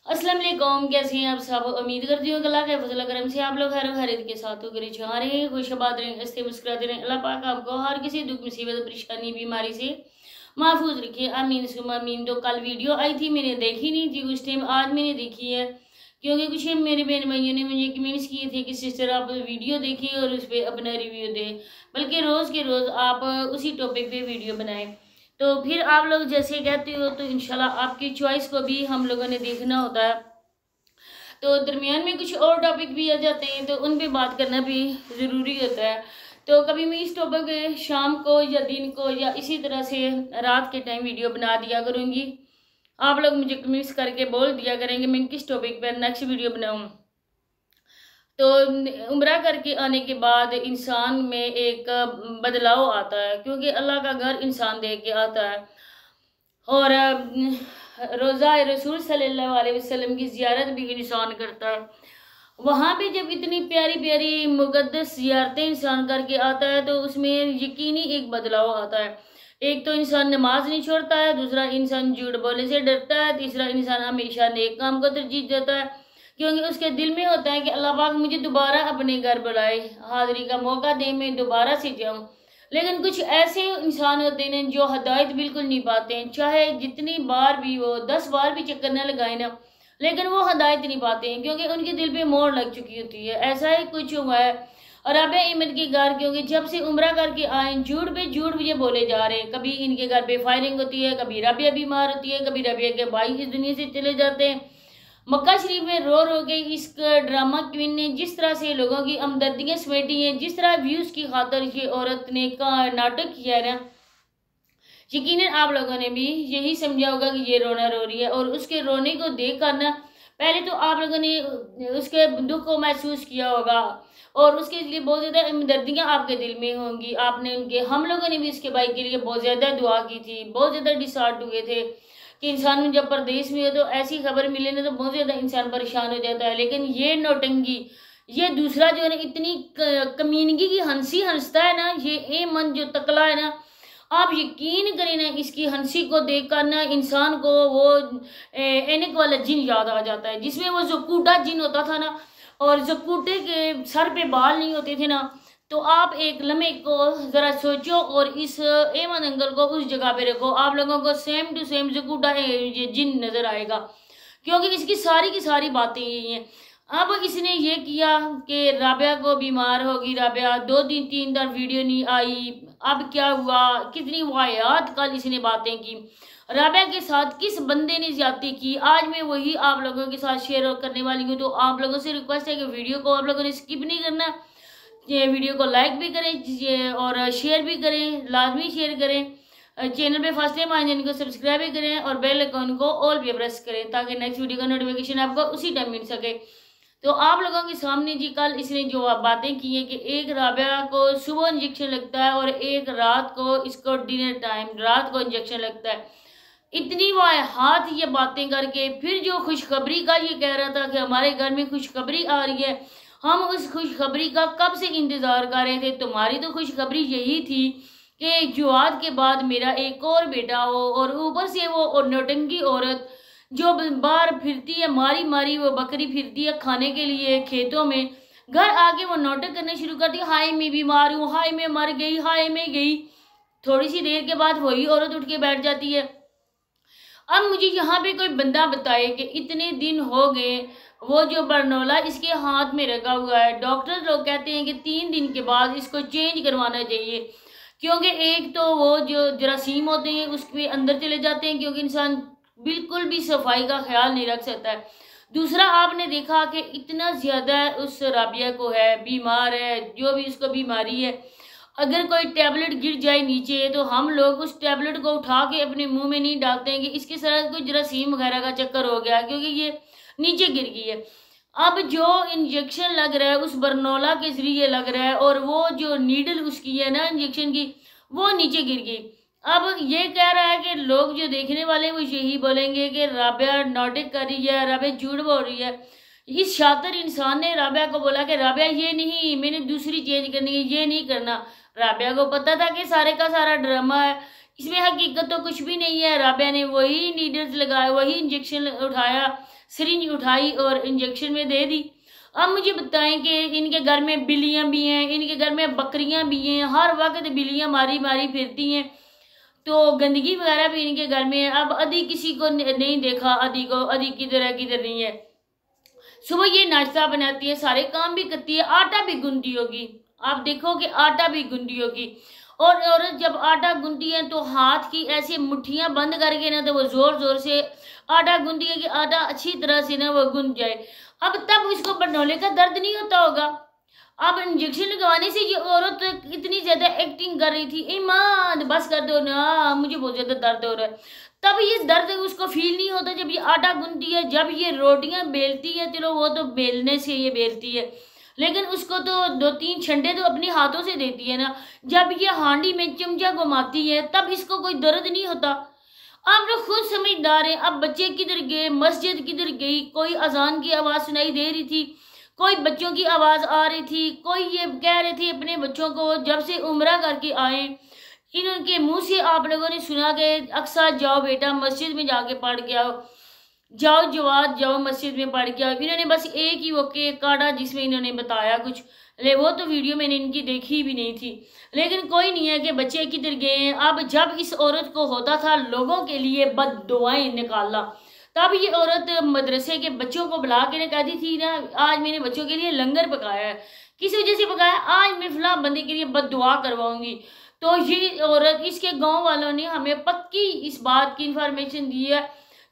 अस्सलाम वालेकुम, कैसे हैं आप सब। उम्मीद करती हूँ कि अल्लाह के फजल करम से आप लोग हर खैरियत के साथ होकर जहाँ रहे, खुशबाद रहें, हंसते मुस्कुराते रहें। अल्लाह पाक आपको हर किसी दुख मुसीबत परेशानी बीमारी से महफूज रखिए, आमीन सुम्मा आमीन। तो कल वीडियो आई थी, मैंने देखी नहीं थी उस टाइम, आज मैंने देखी है क्योंकि कुछ मेरे बहन भाइयों ने मुझे कमेंट्स किए थे कि सिस्टर आप वीडियो देखिए और उस पर अपना रिव्यू दें, बल्कि रोज़ के रोज़ आप उसी टॉपिक पे वीडियो बनाएं। तो फिर आप लोग जैसे कहते हो तो इंशाल्लाह आपकी चॉइस को भी हम लोगों ने देखना होता है। तो दरमियान में कुछ और टॉपिक भी आ जाते हैं तो उन पे बात करना भी ज़रूरी होता है। तो कभी मैं इस टॉपिक पे शाम को या दिन को या इसी तरह से रात के टाइम वीडियो बना दिया करूँगी। आप लोग मुझे कमेंट्स करके बोल दिया करेंगे मैं किस टॉपिक पर नेक्स्ट वीडियो बनाऊँ। तो उम्रा करके आने के बाद इंसान में एक बदलाव आता है, क्योंकि अल्लाह का घर इंसान दे के आता है। और रोज़ा रसूल सल्लल्लाहु अलैहि वसल्लम की ज़ियारत भी इंसान करता है। वहाँ पे जब इतनी प्यारी प्यारी मुक़द्दस ज़ियारतें इंसान करके आता है तो उसमें यकीनी एक बदलाव आता है। एक तो इंसान नमाज नहीं छोड़ता है, दूसरा इंसान झूठ बोलने से डरता है, तीसरा इंसान हमेशा नेक काम को तरजीह देता है, क्योंकि उसके दिल में होता है कि अल्लाह पाक मुझे दोबारा अपने घर बुलाए, हाज़िरी का मौका दे, मैं दोबारा से जाऊँ। लेकिन कुछ ऐसे इंसान होते हैं जो हिदायत बिल्कुल नहीं पाते हैं, चाहे जितनी बार भी वो 10 बार भी चक्कर न लगाए ना, लेकिन वो हिदायत नहीं पाते हैं क्योंकि उनके दिल पे मोहर लग चुकी होती है। ऐसा ही कुछ हुआ है राबिया अहमद के घर, क्योंकि जब से उम्रा करके आए झूठ पे झूठ मुझे बोले जा रहे हैं। कभी इनके घर पे फायरिंग होती है, कभी राबिया बीमार होती है, कभी राबिया के भाई इस दुनिया से चले जाते हैं। मक्का शरीफ में रो रो के इस ड्रामा क्वीन ने जिस तरह से लोगों की हमदर्दियाँ समेटी हैं, जिस तरह व्यूज़ की खातर ये औरत ने का नाटक किया है ना, यकीनन आप लोगों ने भी यही समझा होगा कि ये रोना रो रही है। और उसके रोने को देख कर ना पहले तो आप लोगों ने उसके दुख को महसूस किया होगा और उसके लिए बहुत ज़्यादा हमदर्दियाँ आपके दिल में होंगी। आपने उनके हम लोगों ने भी इसके भाई के लिए बहुत ज़्यादा दुआ की थी, बहुत ज़्यादा डिसहार्ट हुए थे कि इंसान जब परदेश में हो तो ऐसी खबर मिले ना तो बहुत ज़्यादा इंसान परेशान हो जाता है। लेकिन ये नौटंगी, ये दूसरा जो है ना इतनी कमीनगी की हंसी हंसता है ना, ये ए मन जो तकला है ना, आप यकीन करें ना इसकी हंसी को देखकर ना इंसान को वो एनिक वाला जिन याद आ जाता है, जिसमें वो ज़कूटा जिन होता था ना, और ज़कूटे के सर पे बाल नहीं होते थे ना। तो आप एक लम्हे को ज़रा सोचो और इस एमन अंकल को उस जगह पे रखो, आप लोगों को सेम टू सेम ज़कूटा ये जिन नज़र आएगा, क्योंकि इसकी सारी की सारी बातें यही हैं। अब इसने ये किया कि राबिया को बीमार होगी, राबिया 2 दिन 3 दिन वीडियो नहीं आई, अब क्या हुआ, कितनी वाहियात कल इसने बातें की, राबिया के साथ किस बंदे ने ज्यादती की, आज मैं वही आप लोगों के साथ शेयर करने वाली हूँ। तो आप लोगों से रिक्वेस्ट है कि वीडियो को आप लोगों ने स्किप नहीं करना, ये वीडियो को लाइक भी करें और शेयर भी करें, लाजमी शेयर करें। चैनल पे फर्स्ट टाइम आए जिनको सब्सक्राइब भी करें और बेल आइकन को ऑल पे प्रेस करें ताकि नेक्स्ट वीडियो का नोटिफिकेशन आपको उसी टाइम मिल सके। तो आप लोगों के सामने जी कल इसने जो बातें की है कि एक राबिया को सुबह इंजेक्शन लगता है और एक रात को इसको डिनर टाइम रात को इंजेक्शन लगता है। इतनी हाथ ये बातें करके फिर जो खुशखबरी का ये कह रहा था कि हमारे घर में खुशखबरी आ रही है, हम उस खुशखबरी का कब से इंतज़ार कर रहे थे। तुम्हारी तो खुशखबरी यही थी कि जुआद के बाद मेरा एक और बेटा हो, और ऊपर से वो नौटंकी औरत जो बाहर फिरती है, मारी मारी वो बकरी फिरती है खाने के लिए खेतों में, घर आके वो नाटक करने शुरू करती है, हाय मैं बीमार हूँ, हाय मैं मर गई, हाय मैं गई। थोड़ी सी देर के बाद वही औरत उठ के बैठ जाती है। अब मुझे यहाँ पे कोई बंदा बताए कि इतने दिन हो गए वो जो बरनौला इसके हाथ में रखा हुआ है, डॉक्टर लोग कहते हैं कि 3 दिन के बाद इसको चेंज करवाना चाहिए, क्योंकि एक तो वो जो जरासीम होते हैं उसके अंदर चले जाते हैं, क्योंकि इंसान बिल्कुल भी सफाई का ख्याल नहीं रख सकता है। दूसरा आपने देखा कि इतना ज़्यादा उस राबिया को है, बीमार है, जो भी उसको बीमारी है, अगर कोई टैबलेट गिर जाए नीचे तो हम लोग उस टैबलेट को उठा के अपने मुंह में नहीं डालते हैं कि इसके साथ कोई जरासीम वगैरह का चक्कर हो गया क्योंकि ये नीचे गिर गई है। अब जो इंजेक्शन लग रहा है उस बरनौला के जरिए लग रहा है और वो जो नीडल उसकी है ना इंजेक्शन की वो नीचे गिर गई। अब ये कह रहा है कि लोग जो देखने वाले वो यही बोलेंगे कि राबिया नाटक कर रही है, राबिया झूठ बोल रही है। इस शातिर इंसान ने राबिया को बोला कि राबिया ये नहीं, मैंने दूसरी चेंज करनी है, ये नहीं करना। राबिया को पता था कि सारे का सारा ड्रामा है, इसमें हकीकत तो कुछ भी नहीं है। राबिया ने वही नीडल्स लगाए, वही इंजेक्शन उठाया, सिरिंज उठाई और इंजेक्शन में दे दी। अब मुझे बताएं कि इनके घर में बिल्लियां भी हैं, इनके घर में बकरियां भी हैं, हर वक्त बिल्लियां मारी मारी फिरती हैं, तो गंदगी वगैरह भी इनके घर में है। अब अदी किसी को नहीं देखा, अदी को, अदी किधर है किधर नहीं है। सुबह ये नाश्ता बनाती है, सारे काम भी करती है, आटा भी गूंथती होगी, आप देखो कि आटा भी गूंथती होगी। और औरत जब आटा गूंथती है तो हाथ की ऐसे मुट्ठियां बंद करके ना तो वो जोर जोर से आटा गूंथती है कि आटा अच्छी तरह से ना वो गूंथ जाए। अब तब उसको बरनौले का दर्द नहीं होता होगा। अब इंजेक्शन लगवाने से ये औरत इतनी ज्यादा एक्टिंग कर रही थी, ईमान बस कर दो ना, मुझे बहुत ज्यादा दर्द हो रहा है। तब ये दर्द उसको फील नहीं होता जब ये आटा गूंथती है, जब ये रोटियां बेलती है, चलो वो तो बेलने से ये बेलती है, लेकिन उसको तो 2-3 छंडे तो अपने हाथों से देती है ना। जब ये हांडी में चमचा घुमाती है तब इसको कोई दर्द नहीं होता। आप लोग खुद समझदार हैं। अब बच्चे किधर गए, मस्जिद किधर गई, कोई अजान की आवाज़ सुनाई दे रही थी, कोई बच्चों की आवाज़ आ रही थी, कोई ये कह रहे थे अपने बच्चों को जब से उम्रा करके आए, इनके मुंह से आप लोगों ने सुना कि अक्सा जाओ बेटा मस्जिद में जाके पढ़ के आओ, जाओ जवाद जाओ मस्जिद में पढ़ के आओ। इन्होंने बस एक ही वो केक काटा जिसमें इन्होंने बताया कुछ, ले वो तो वीडियो मैंने इनकी देखी भी नहीं थी, लेकिन कोई नहीं है कि बच्चे किधर गए हैं। अब जब इस औरत को होता था लोगों के लिए बददुआएं निकालना, तब ये औरत मदरसे के बच्चों को बुला के कहती थी ना, आज मैंने बच्चों के लिए लंगर पकाया है, किस वजह से पकाया, आज मैं फलां बंदे के लिए बददुआ करवाऊंगी। तो ये औरत, इसके गाँव वालों ने हमें पक्की इस बात की इंफॉर्मेशन दी है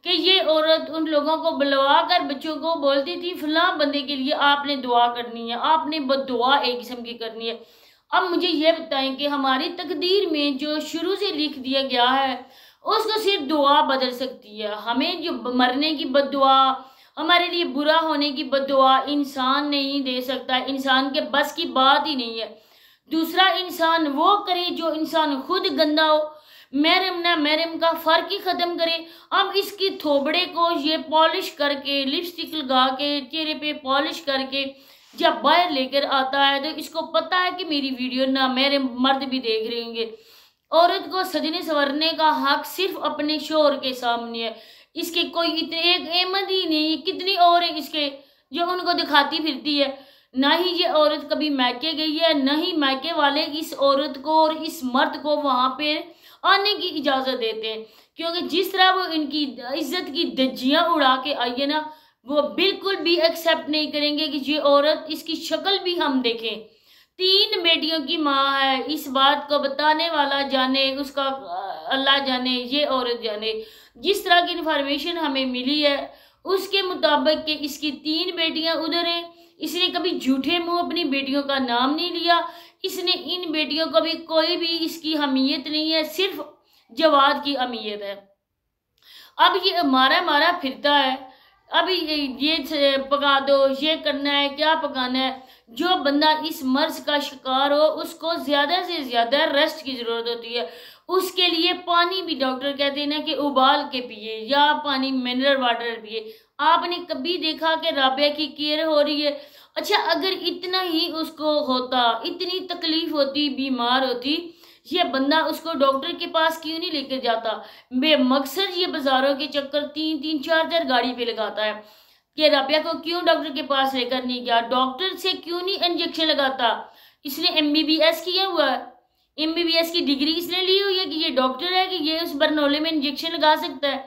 कि ये औरत उन लोगों को बुलवा कर बच्चों को बोलती थी फलां बंदे के लिए आपने दुआ करनी है, आपने बददुआ एक किस्म की करनी है। अब मुझे ये बताएं कि हमारी तकदीर में जो शुरू से लिख दिया गया है उसको सिर्फ दुआ बदल सकती है। हमें जो मरने की बददुआ, हमारे लिए बुरा होने की बददुआ इंसान नहीं दे सकता, इंसान के बस की बात ही नहीं है। दूसरा, इंसान वो करे जो इंसान खुद गंदा हो, महरम ना महरम का फर्क ही खत्म करे। अब इसकी थोबड़े को ये पॉलिश करके, लिपस्टिक लगा के, चेहरे पे पॉलिश करके जब बाहर लेकर आता है तो इसको पता है कि मेरी वीडियो ना मेरे मर्द भी देख रहे होंगे। औरत को सजने संवरने का हक सिर्फ अपने शोहर के सामने है, इसके कोई इतने एक अहमद ही नहीं, कितनी और है इसके जो उनको दिखाती फिरती है। ना ही ये औरत कभी मैके गई है, न ही मैके वाले इस औरत को और इस मर्द को वहां पे आने की इजाजत देते हैं, क्योंकि जिस तरह वो इनकी इज्जत की धज्जियां उड़ा के आई है ना, वो बिल्कुल भी एक्सेप्ट नहीं करेंगे कि ये औरत, इसकी शक्ल भी हम देखें। 3 बेटियों की माँ है, इस बात को बताने वाला जाने, उसका अल्लाह जाने, ये औरत जाने। जिस तरह की इंफॉर्मेशन हमें मिली है उसके मुताबिक कि इसकी 3 बेटियां उधर हैं। इसने कभी झूठे मुंह अपनी बेटियों का नाम नहीं लिया, इसने इन बेटियों को भी कोई भी इसकी हमीयत नहीं है, सिर्फ जवाद की अमीयत है। अब ये मारा मारा फिरता है, अभी ये पका दो, ये करना है, क्या पकाना है। जो बंदा इस मर्ज का शिकार हो उसको ज़्यादा से ज़्यादा रेस्ट की ज़रूरत होती है। उसके लिए पानी भी डॉक्टर कहते हैं ना कि उबाल के पिए या पानी मिनरल वाटर पिए। आपने कभी देखा कि राबिया की केयर हो रही है? अच्छा, अगर इतना ही उसको होता, इतनी तकलीफ होती, बीमार होती, ये बंदा उसको डॉक्टर के पास क्यों नहीं लेकर जाता? बेमकसद ये बाजारों के चक्कर 3-3, 4-4 गाड़ी पे लगाता है कि राबिया को क्यों डॉक्टर के पास लेकर नहीं गया, डॉक्टर से क्यों नहीं इंजेक्शन लगाता। इसने MBBS किया हुआ है, MBBS की डिग्री इसने ली हुई है कि ये डॉक्टर है कि ये उस बरनौले में इंजेक्शन लगा सकता है।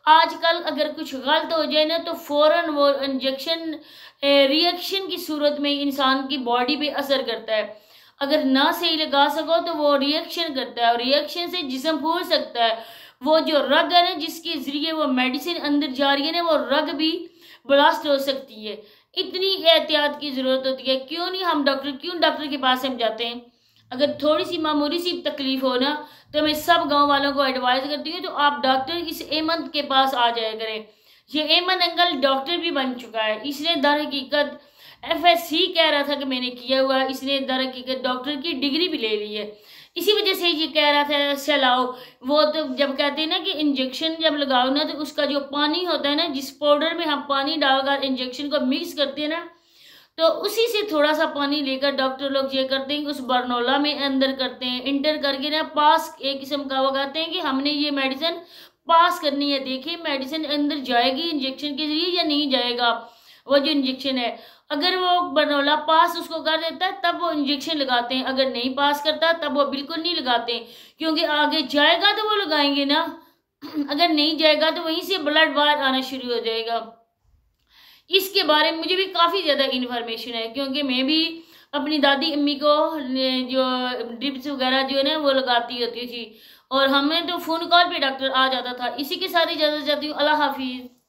आजकल अगर कुछ गलत हो जाए ना तो फौरन वो इंजेक्शन रिएक्शन की सूरत में इंसान की बॉडी पे असर करता है। अगर ना सही लगा सको तो वो रिएक्शन करता है और रिएक्शन से जिस्म फूल सकता है। वो जो रग है ना जिसके जरिए वो मेडिसिन अंदर जा रही है ना, वो रग भी ब्लास्ट हो सकती है। इतनी एहतियात की ज़रूरत होती है। क्यों डॉक्टर के पास हम जाते हैं? अगर थोड़ी सी मामूली सी तकलीफ हो ना तो मैं सब गांव वालों को एडवाइस करती हूँ तो आप डॉक्टर इस अहमद के पास आ जाया करें। ये अहमद अंकल डॉक्टर भी बन चुका है। इसने दर हकीकत FSC कह रहा था कि मैंने किया हुआ है, इसने दर हकीकत डॉक्टर की डिग्री भी ले ली है। इसी वजह से ये कह रहा था चलाओ। वो तो जब कहते हैं ना कि इंजेक्शन जब लगाओ ना तो उसका जो पानी होता है ना, जिस पाउडर में हम पानी डालकर इंजेक्शन को मिक्स करते हैं ना, तो उसी से थोड़ा सा पानी लेकर डॉक्टर लोग ये करते हैं कि उस बरनौला में अंदर करते हैं, इंटर करके ना पास एक किस्म का वो कहते हैं कि हमने ये मेडिसिन पास करनी है। देखिए मेडिसिन अंदर जाएगी इंजेक्शन के जरिए या नहीं जाएगा। वो जो इंजेक्शन है, अगर वो बरनौला पास उसको कर देता है तब वो इंजेक्शन लगाते हैं, अगर नहीं पास करता तब वो बिल्कुल नहीं लगाते, क्योंकि आगे जाएगा तो वो लगाएंगे ना, अगर नहीं जाएगा तो वहीं से ब्लड बाहर आना शुरू हो जाएगा। इसके बारे में मुझे भी काफ़ी ज़्यादा इन्फॉर्मेशन है, क्योंकि मैं भी अपनी दादी अम्मी को जो ड्रिप्स वगैरह जो है ना वो लगाती होती थी, और हमें तो फ़ोन कॉल पे डॉक्टर आ जाता था। इसी के साथ ही इजाज़त चाहती हूँ। अल्लाह हाफिज़।